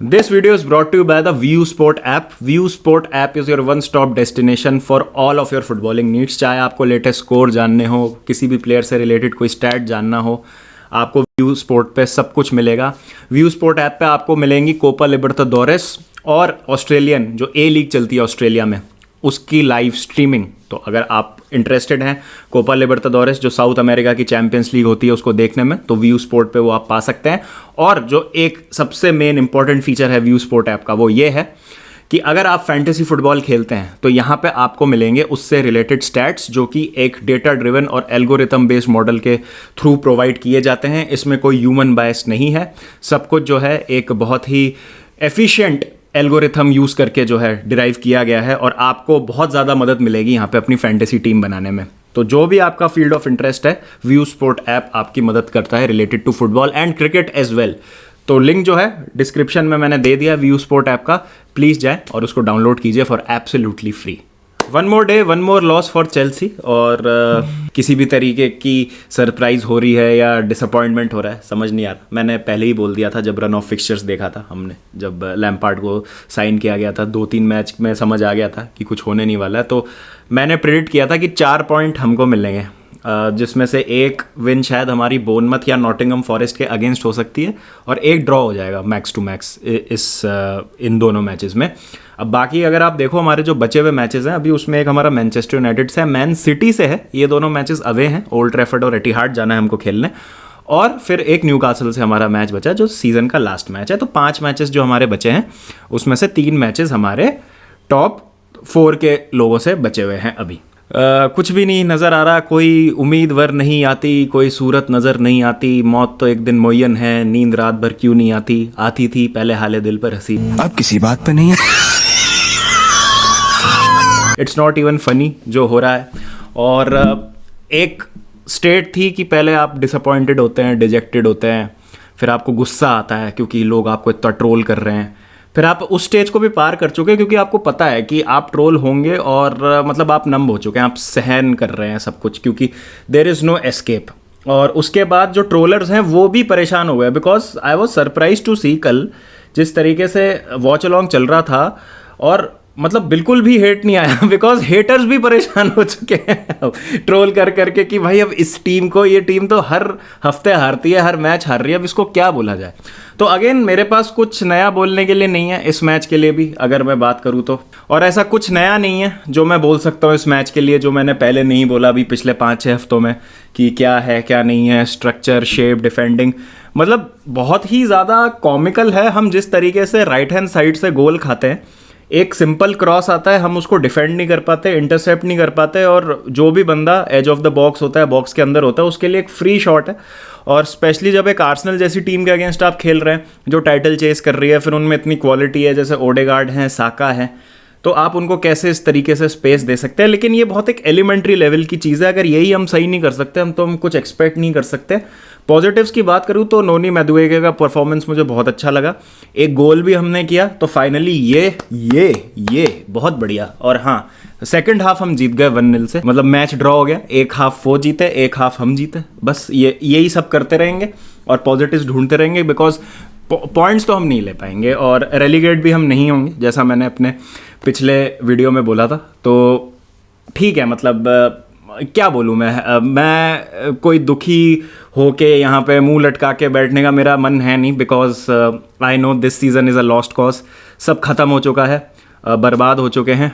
This video is brought to you by the View Sport app. View Sport app is your one-stop destination for all of your footballing needs. चाहे आपको latest score जानने हो, किसी भी player से related कोई stat जानना हो, आपको व्यू स्पोर्ट पे सब कुछ मिलेगा। व्यू स्पोर्ट ऐप पे आपको मिलेंगी कोपा लिबर्टाडोरेस और ऑस्ट्रेलियन जो ए लीग चलती है ऑस्ट्रेलिया में, उसकी लाइव स्ट्रीमिंग। तो अगर आप इंटरेस्टेड हैं कोपा लिबर्टाडोरेस जो साउथ अमेरिका की चैंपियंस लीग होती है उसको देखने में, तो व्यू स्पोर्ट पे वो आप पा सकते हैं। और जो एक सबसे मेन इंपॉर्टेंट फीचर है व्यू स्पोर्ट ऐप का, वो ये है कि अगर आप फैंटेसी फुटबॉल खेलते हैं तो यहाँ पे आपको मिलेंगे उससे रिलेटेड स्टैट्स जो कि एक डेटा ड्रिवन और एल्गोरिथम बेस्ड मॉडल के थ्रू प्रोवाइड किए जाते हैं। इसमें कोई ह्यूमन बायस नहीं है, सब कुछ जो है एक बहुत ही एफिशिएंट एल्गोरिथम यूज़ करके जो है डिराइव किया गया है, और आपको बहुत ज़्यादा मदद मिलेगी यहाँ पे अपनी फैंटेसी टीम बनाने में। तो जो भी आपका फील्ड ऑफ इंटरेस्ट है, व्यू स्पोर्ट ऐप आपकी मदद करता है related to football and cricket as well. तो लिंक जो है डिस्क्रिप्शन में मैंने दे दिया व्यू स्पोर्ट ऐप का, प्लीज़ जाएं और उसको डाउनलोड कीजिए for absolutely free. One more day one more loss for Chelsea. और किसी भी तरीके की सरप्राइज़ हो रही है या डिसअपॉइंटमेंट हो रहा है समझ नहीं आ रहा। मैंने पहले ही बोल दिया था जब रन ऑफ फिक्सचर्स देखा था हमने, जब लैम्पार्ड को साइन किया गया था, 2-3 मैच में समझ आ गया था कि कुछ होने नहीं वाला है। तो मैंने प्रेडिक्ट किया था कि 4 पॉइंट हमको मिलेंगे, जिसमें से एक विन शायद हमारी बोर्नमथ या नॉटिंघम फॉरेस्ट के अगेंस्ट हो सकती है और एक ड्रॉ हो जाएगा मैक्स टू मैक्स इन दोनों मैचेस में। अब बाकी अगर आप देखो हमारे जो बचे हुए मैचेस हैं अभी, उसमें एक हमारा मैनचेस्टर यूनाइटेड से है, मैन सिटी से है। ये दोनों मैचेस अवे हैं, ओल्ड ट्रैफर्ड और एटिहाद जाना है हमको खेलने। और फिर एक न्यूकासल से हमारा मैच बचा जो सीज़न का लास्ट मैच है। तो 5 मैचेस जो हमारे बचे हैं उसमें से 3 मैचेस हमारे टॉप 4 के लोगों से बचे हुए हैं अभी। कुछ भी नहीं नज़र आ रहा, कोई उम्मीदवार नहीं आती, कोई सूरत नज़र नहीं आती। मौत तो एक दिन मुय्यन है, नींद रात भर क्यों नहीं आती, आती थी पहले हाले दिल पर हंसी। अब किसी बात पे नहीं है। इट्स नॉट इवन फनी जो हो रहा है। और एक स्टेट थी कि पहले आप डिसअपॉइंटेड होते हैं, डिजेक्टेड होते हैं, फिर आपको गुस्सा आता है क्योंकि लोग आपको इतना ट्रोल कर रहे हैं, फिर आप उस स्टेज को भी पार कर चुके हैं क्योंकि आपको पता है कि आप ट्रोल होंगे और मतलब आप नंब हो चुके हैं, आप सहन कर रहे हैं सब कुछ क्योंकि देयर इज़ नो एस्केप। और उसके बाद जो ट्रोलर्स हैं वो भी परेशान हो गए, because I was surprise to see कल जिस तरीके से वॉच अलॉन्ग चल रहा था, और मतलब बिल्कुल भी हेट नहीं आया, बिकॉज हेटर्स भी परेशान हो चुके हैं ट्रोल कर करके कि भाई अब इस टीम को, ये टीम तो हर हफ्ते हारती है, हर मैच हार रही है, अब इसको क्या बोला जाए। तो अगेन मेरे पास कुछ नया बोलने के लिए नहीं है इस मैच के लिए भी, अगर मैं बात करूँ तो। और ऐसा कुछ नया नहीं है जो मैं बोल सकता हूँ इस मैच के लिए जो मैंने पहले नहीं बोला अभी पिछले 5-6 हफ्तों में, कि क्या है क्या नहीं है, स्ट्रक्चर, शेप, डिफेंडिंग। मतलब बहुत ही ज़्यादा कॉमिकल है हम जिस तरीके से राइट हैंड साइड से गोल खाते हैं। एक सिंपल क्रॉस आता है, हम उसको डिफेंड नहीं कर पाते, इंटरसेप्ट नहीं कर पाते, और जो भी बंदा एज ऑफ द बॉक्स होता है, बॉक्स के अंदर होता है, उसके लिए एक फ्री शॉट है। और स्पेशली जब एक आर्सेनल जैसी टीम के अगेंस्ट आप खेल रहे हैं जो टाइटल चेस कर रही है, फिर उनमें इतनी क्वालिटी है जैसे ओडेगार्ड हैं, साका है, तो आप उनको कैसे इस तरीके से स्पेस दे सकते हैं। लेकिन ये बहुत एक एलिमेंट्री लेवल की चीज़ है, अगर यही हम सही नहीं कर सकते हम कुछ एक्सपेक्ट नहीं कर सकते। पॉजिटिव्स की बात करूँ तो नोनी मैदुएके का परफॉर्मेंस मुझे बहुत अच्छा लगा, एक गोल भी हमने किया, तो फाइनली ये बहुत बढ़िया। और हाँ, सेकंड हाफ हम जीत गए 1-0 से, मतलब मैच ड्रॉ हो गया, एक हाफ वो जीते, एक हाफ हम जीते, बस यही सब करते रहेंगे और पॉजिटिव्स ढूंढते रहेंगे, बिकॉज पॉइंट्स तो हम नहीं ले पाएंगे और रेलीगेट भी हम नहीं होंगे जैसा मैंने अपने पिछले वीडियो में बोला था। तो ठीक है, मतलब क्या बोलूँ मैं कोई दुखी होके यहाँ पे मुंह लटका के बैठने का मेरा मन है नहीं, because I know this season is a lost cause. सब ख़त्म हो चुका है, बर्बाद हो चुके हैं,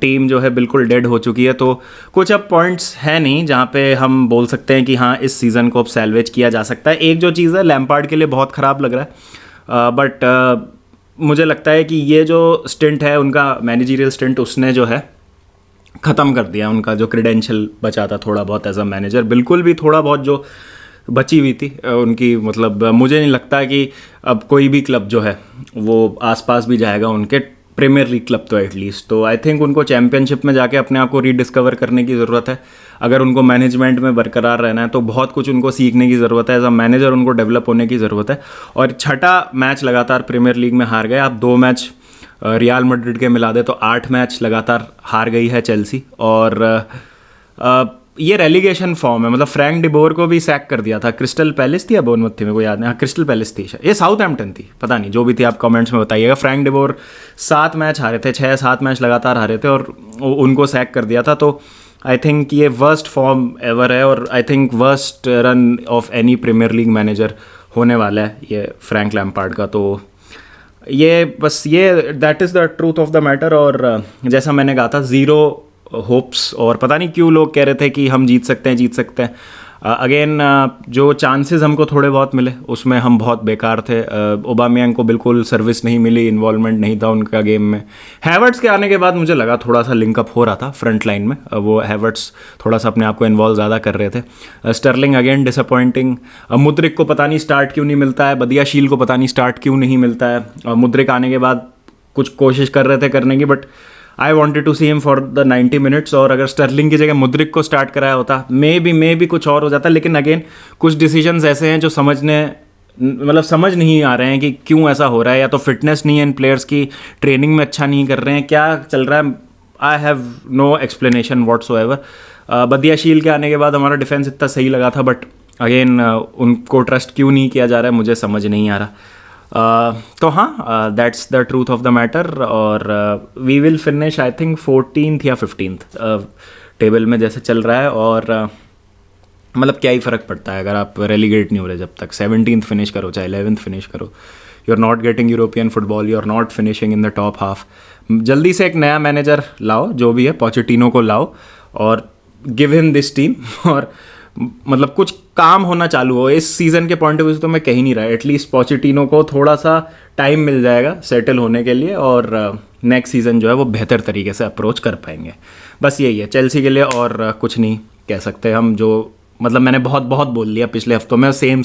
टीम जो है बिल्कुल डेड हो चुकी है। तो कुछ अब पॉइंट्स है नहीं जहाँ पे हम बोल सकते हैं कि हाँ इस सीज़न को अब सैल्वेज किया जा सकता है। एक जो चीज़ है, लैम्पार्ड के लिए बहुत ख़राब लग रहा है, बट मुझे लगता है कि ये जो स्टिंट है उनका, मैनेजरियल स्टिंट, उसने जो है ख़त्म कर दिया उनका जो क्रेडेंशियल बचा था थोड़ा बहुत एज अ मैनेजर। बिल्कुल भी थोड़ा बहुत जो बची हुई थी उनकी, मतलब मुझे नहीं लगता कि अब कोई भी क्लब जो है वो आसपास भी जाएगा उनके, प्रीमियर लीग क्लब तो एटलीस्ट। तो आई थिंक उनको चैम्पियनशिप में जाके अपने आप को रीडिस्कवर करने की ज़रूरत है। अगर उनको मैनेजमेंट में बरकरार रहना है तो बहुत कुछ उनको सीखने की ज़रूरत है, एज अ मैनेजर उनको डेवलप होने की ज़रूरत है। और 6ठा मैच लगातार प्रीमियर लीग में हार गए। आप 2 मैच रियल मैड्रिड के मिला दे तो 8 मैच लगातार हार गई है चेल्सी। और ये रेलीगेशन फॉर्म है, मतलब फ्रैंक डिबोर को भी सैक कर दिया था। क्रिस्टल पैलेस थी या बोर्नमouth थी, मेरे को याद नहीं। हाँ क्रिस्टल पैलेस थी, ये साउथहैम्पटन थी, पता नहीं, जो भी थी आप कमेंट्स में बताइएगा। फ्रैंक डिबोर 7 मैच हारे थे, 6-7 मैच लगातार हारे थे और उनको सैक कर दिया था। तो आई थिंक ये वर्स्ट फॉर्म एवर है और I think worst run of any Premier League manager होने वाला है ये फ्रैंक लैम्पार्ड का। तो ये बस ये that is the truth of the matter. और जैसा मैंने कहा था, ज़ीरो होप्स, और पता नहीं क्यों लोग कह रहे थे कि हम जीत सकते हैं। अगेन जो चांसेस हमको थोड़े बहुत मिले उसमें हम बहुत बेकार थे। ओबामेयांग को बिल्कुल सर्विस नहीं मिली, इन्वॉल्वमेंट नहीं था उनका गेम में। हैवर्ट्स के आने के बाद मुझे लगा थोड़ा सा लिंकअप हो रहा था फ्रंट लाइन में, वो हैवर्ट्स थोड़ा सा अपने आप को इन्वॉल्व ज़्यादा कर रहे थे। Stirling again disappointing. मुद्रिक को पता नहीं स्टार्ट क्यों नहीं मिलता है, बदियाशील को पता नहीं स्टार्ट क्यों नहीं मिलता है। मुद्रिक आने के बाद कुछ कोशिश कर रहे थे करने की, but I wanted to see him for the 90 minutes. और अगर स्टर्लिंग की जगह मुद्रिक को स्टार्ट कराया होता मे बी कुछ और हो जाता। लेकिन अगेन कुछ डिसीजंस ऐसे हैं जो समझ नहीं आ रहे हैं कि क्यों ऐसा हो रहा है। या तो फिटनेस नहीं है इन प्लेयर्स की, ट्रेनिंग में अच्छा नहीं कर रहे हैं, क्या चल रहा है, I have no explanation whatsoever. बदियाशील के आने के बाद हमारा डिफेंस इतना सही लगा था, बट अगेन उनको ट्रस्ट क्यों नहीं किया जा रहा है मुझे समझ नहीं आ रहा। तो हाँ, that's the truth of the matter. और we will finish I think 14th या 15th टेबल में जैसे चल रहा है। और मतलब क्या ही फ़र्क पड़ता है अगर आप रेलीगेट नहीं हो रहे, जब तक 17th फिनिश करो चाहे 11th फिनिश करो, you are not getting European football, you are not finishing in the top half. जल्दी से एक नया मैनेजर लाओ, जो भी है, पोचेटिनो को लाओ और गिव हिम दिस टीम। और मतलब कुछ काम होना चालू हो। इस सीज़न के पॉइंट ऑफ व्यू से तो मैं कह ही नहीं रहा, एटलीस्ट पोचेटिनो को थोड़ा सा टाइम मिल जाएगा सेटल होने के लिए और नेक्स्ट सीज़न जो है वो बेहतर तरीके से अप्रोच कर पाएंगे। बस यही है चेल्सी के लिए, और कुछ नहीं कह सकते हम। जो मतलब मैंने बहुत बोल लिया पिछले हफ्तों में, सेम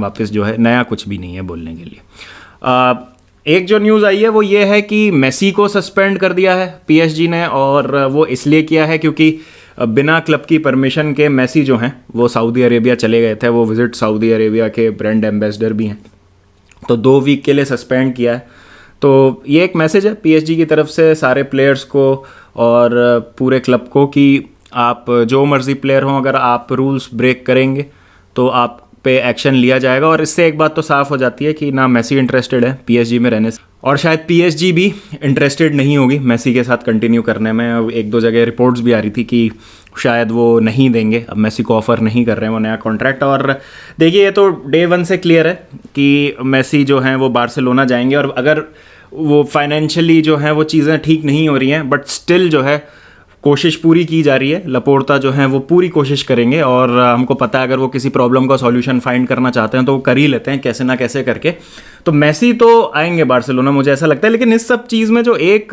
वापस जो है, नया कुछ भी नहीं है बोलने के लिए। एक जो न्यूज़ आई है वो ये है कि मेसी को सस्पेंड कर दिया है पीएसजी ने, और वो इसलिए किया है क्योंकि बिना क्लब की परमिशन के मेसी जो हैं वो सऊदी अरेबिया चले गए थे। वो विजिट सऊदी अरेबिया के ब्रांड एम्बेसडर भी हैं, तो 2 वीक के लिए सस्पेंड किया है। तो ये एक मैसेज है पीएसजी की तरफ से सारे प्लेयर्स को और पूरे क्लब को कि आप जो मर्जी प्लेयर हों, अगर आप रूल्स ब्रेक करेंगे तो आप पे एक्शन लिया जाएगा। और इससे एक बात तो साफ़ हो जाती है कि ना मेसी इंटरेस्टेड है पीएसजी में रहने से, और शायद पीएसजी भी इंटरेस्टेड नहीं होगी मेसी के साथ कंटिन्यू करने में। 1-2 जगह रिपोर्ट्स भी आ रही थी कि शायद वो नहीं देंगे, अब मेसी को ऑफ़र नहीं कर रहे हैं वो नया कॉन्ट्रैक्ट। और देखिए, ये तो डे 1 से क्लियर है कि मेसी जो हैं वो बार्सिलोना जाएंगे। और अगर वो फाइनेंशियली जो है वो चीज़ें ठीक नहीं हो रही हैं, बट स्टिल जो है कोशिश पूरी की जा रही है। लपोर्ता जो हैं वो पूरी कोशिश करेंगे, और हमको पता है अगर वो किसी प्रॉब्लम का सॉल्यूशन फाइंड करना चाहते हैं तो वो कर ही लेते हैं कैसे ना कैसे करके। तो मेसी तो आएंगे बार्सिलोना, मुझे ऐसा लगता है। लेकिन इस सब चीज़ में जो एक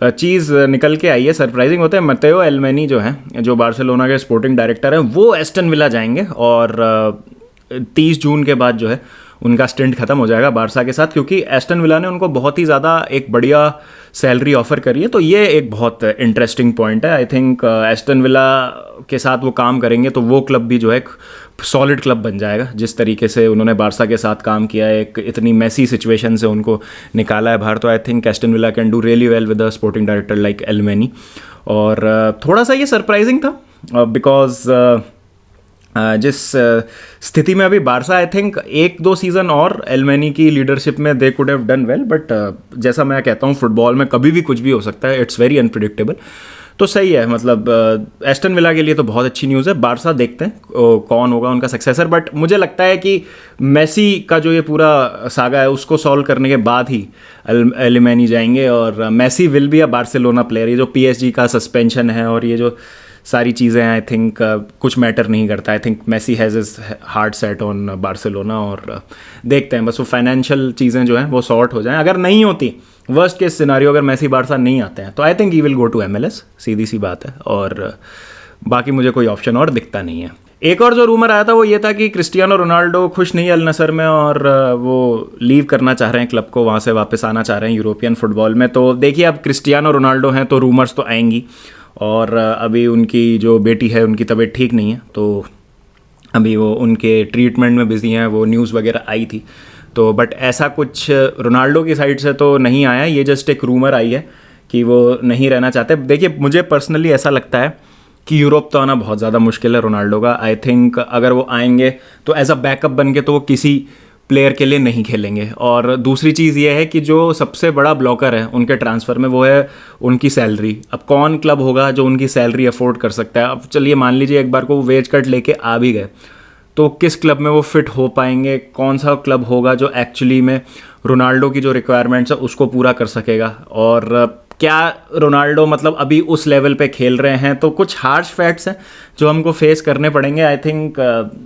चीज़ निकल के आई है, सरप्राइजिंग होता है, मतेओ एल्मेनी जो हैं, जो बार्सिलोना के स्पोर्टिंग डायरेक्टर हैं, वो एस्टन विला जाएंगे। और 30 जून के बाद जो है उनका स्टिंट खत्म हो जाएगा बारसा के साथ, क्योंकि एस्टन विला ने उनको बहुत ही ज़्यादा एक बढ़िया सैलरी ऑफर करी है। तो ये एक बहुत इंटरेस्टिंग पॉइंट है। आई थिंक एस्टन विला के साथ वो काम करेंगे तो वो क्लब भी जो है एक सॉलिड क्लब बन जाएगा। जिस तरीके से उन्होंने बारसा के साथ काम किया है, एक इतनी मैसी सिचुएशन से उनको निकाला है बाहर, तो I think Aston Villa can do really well with a sporting director like एल्मेनी। और थोड़ा सा ये सरप्राइजिंग था बिकॉज जिस स्थिति में अभी बारसा, आई थिंक 1-2 सीज़न और एल्मेनी की लीडरशिप में they could have done well. But जैसा मैं कहता हूँ, फुटबॉल में कभी भी कुछ भी हो सकता है, इट्स वेरी अनप्रिडिक्टेबल। तो सही है, मतलब एस्टन विला के लिए तो बहुत अच्छी न्यूज़ है। बारसा देखते हैं कौन होगा उनका सक्सेसर, बट मुझे लगता है कि मेसी का जो ये पूरा सागा है उसको सॉल्व करने के बाद ही एल्मेनी जाएंगे, और Messi will be a Barcelona player. ये जो पीएसजी का सस्पेंशन है और ये जो सारी चीज़ें आई थिंक कुछ मैटर नहीं करता। I think Messi has is heart set on Barcelona, और देखते हैं बस वो फाइनेंशियल चीज़ें जो हैं वो सॉर्ट हो जाएं। अगर नहीं होती, वर्स्ट केस सिनारियो, अगर मेसी बारसा नहीं आते हैं, तो I think he will go to MLS, सीधी सी बात है। और बाकी मुझे कोई ऑप्शन और दिखता नहीं है। एक और जो रूमर आया था वो ये था कि क्रिस्टियानो रोनाल्डो खुश नहीं है अल नसर में, और वो लीव करना चाह रहे हैं क्लब को, वहाँ से वापस आना चाह रहे हैं यूरोपियन फुटबॉल में। तो देखिए, अब क्रिस्टियानो रोनाल्डो हैं तो रूमर्स तो आएंगी, और अभी उनकी जो बेटी है उनकी तबीयत ठीक नहीं है, तो अभी वो उनके ट्रीटमेंट में बिजी हैं, वो न्यूज़ वगैरह आई थी। तो बट ऐसा कुछ रोनाल्डो की साइड से तो नहीं आया, ये जस्ट एक रूमर आई है कि वो नहीं रहना चाहते। देखिए मुझे पर्सनली ऐसा लगता है कि यूरोप तो आना बहुत ज़्यादा मुश्किल है रोनाल्डो का। आई थिंक अगर वो आएंगे तो एज अ बैकअप बन के तो वो किसी प्लेयर के लिए नहीं खेलेंगे। और दूसरी चीज़ ये है कि जो सबसे बड़ा ब्लॉकर है उनके ट्रांसफ़र में वो है उनकी सैलरी। अब कौन क्लब होगा जो उनकी सैलरी अफोर्ड कर सकता है? अब चलिए मान लीजिए एक बार को वो वेज कट लेके आ भी गए तो किस क्लब में वो फिट हो पाएंगे? कौन सा क्लब होगा जो एक्चुअली में रोनाल्डो की जो रिक्वायरमेंट्स है उसको पूरा कर सकेगा? और क्या रोनाल्डो मतलब अभी उस लेवल पे खेल रहे हैं? तो कुछ हार्श फैक्ट्स हैं जो हमको फेस करने पड़ेंगे। आई थिंक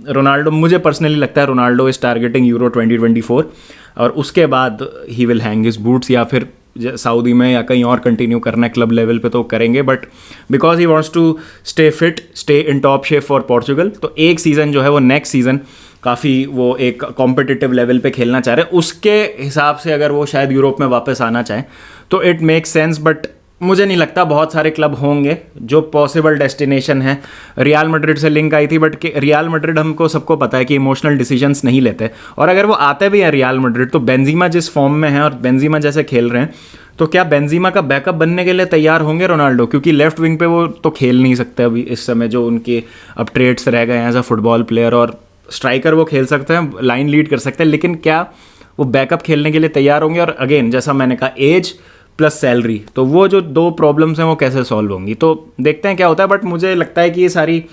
रोनाल्डो, मुझे पर्सनली लगता है रोनाल्डो इज़ टारगेटिंग यूरो 2024 और उसके बाद he will hang his boots, या फिर सऊदी में या कहीं और कंटिन्यू करना है क्लब लेवल पे तो करेंगे, but because he wants to stay fit, stay in top shape for Portugal. तो एक सीज़न जो है वो नेक्स्ट सीज़न काफ़ी वो एक कॉम्पिटिटिव लेवल पे खेलना चाह रहे हैं। उसके हिसाब से अगर वो शायद यूरोप में वापस आना चाहें तो इट मेक्स सेंस, बट मुझे नहीं लगता। बहुत सारे क्लब होंगे जो पॉसिबल डेस्टिनेशन है। रियल मैड्रिड से लिंक आई थी, बट रियल मैड्रिड हमको सबको पता है कि इमोशनल डिसीजंस नहीं लेते, और अगर वो आते भी हैं रियल मैड्रिड तो बेंजीमा जिस फॉर्म में है और बेंजीमा जैसे खेल रहे हैं तो क्या बेंजीमा का बैकअप बनने के लिए तैयार होंगे रोनाल्डो? क्योंकि लेफ्ट विंग पे वो तो खेल नहीं सकते अभी इस समय, जो उनके अब ट्रेड्स रह गए हैं एज अ फुटबॉल प्लेयर। और स्ट्राइकर वो खेल सकते हैं, लाइन लीड कर सकते हैं, लेकिन क्या वो बैकअप खेलने के लिए तैयार होंगे? और अगेन जैसा मैंने कहा, एज प्लस सैलरी, तो वो जो दो प्रॉब्लम्स हैं वो कैसे सॉल्व होंगी? तो देखते हैं क्या होता है। बट मुझे लगता है कि ये सारी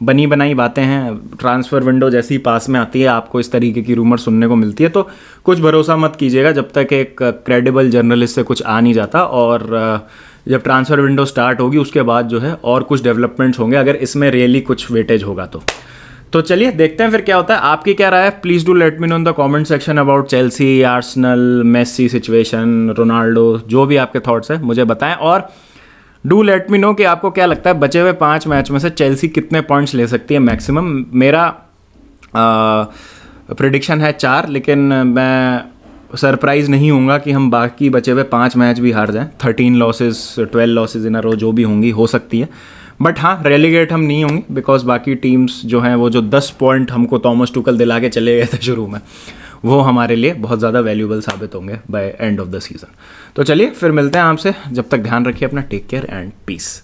बनी बनाई बातें हैं। ट्रांसफ़र विंडो जैसी ही पास में आती है आपको इस तरीके की रूमर सुनने को मिलती है, तो कुछ भरोसा मत कीजिएगा जब तक एक क्रेडिबल जर्नलिस्ट से कुछ आ नहीं जाता। और जब ट्रांसफ़र विंडो स्टार्ट होगी उसके बाद जो है और कुछ डेवलपमेंट्स होंगे, अगर इसमें रियली कुछ वेटेज होगा तो चलिए देखते हैं फिर क्या होता है। आपकी क्या राय है? Please do let me know in the comment section about Chelsea, Arsenal, Messi situation, Ronaldo, जो भी आपके थॉट्स हैं मुझे बताएं। और डू लेट मी नो कि आपको क्या लगता है बचे हुए 5 मैच में से चेल्सी कितने पॉइंट्स ले सकती है मैक्सिमम। मेरा प्रिडिक्शन है 4, लेकिन मैं सरप्राइज़ नहीं होऊंगा कि हम बाकी बचे हुए 5 मैच भी हार जाएं। 13 लॉसेस, 12 लॉसेज इन अ रो जो भी होंगी, हो सकती है। बट हाँ, रेलीगेट हम नहीं होंगे बिकॉज बाकी टीम्स जो हैं वो जो 10 पॉइंट हमको थॉमस टुकल दिला के चले गए थे शुरू में, वो हमारे लिए बहुत ज़्यादा वैल्यूबल साबित होंगे by end of the season. तो चलिए फिर मिलते हैं आपसे, जब तक ध्यान रखिए अपना, टेक केयर एंड पीस।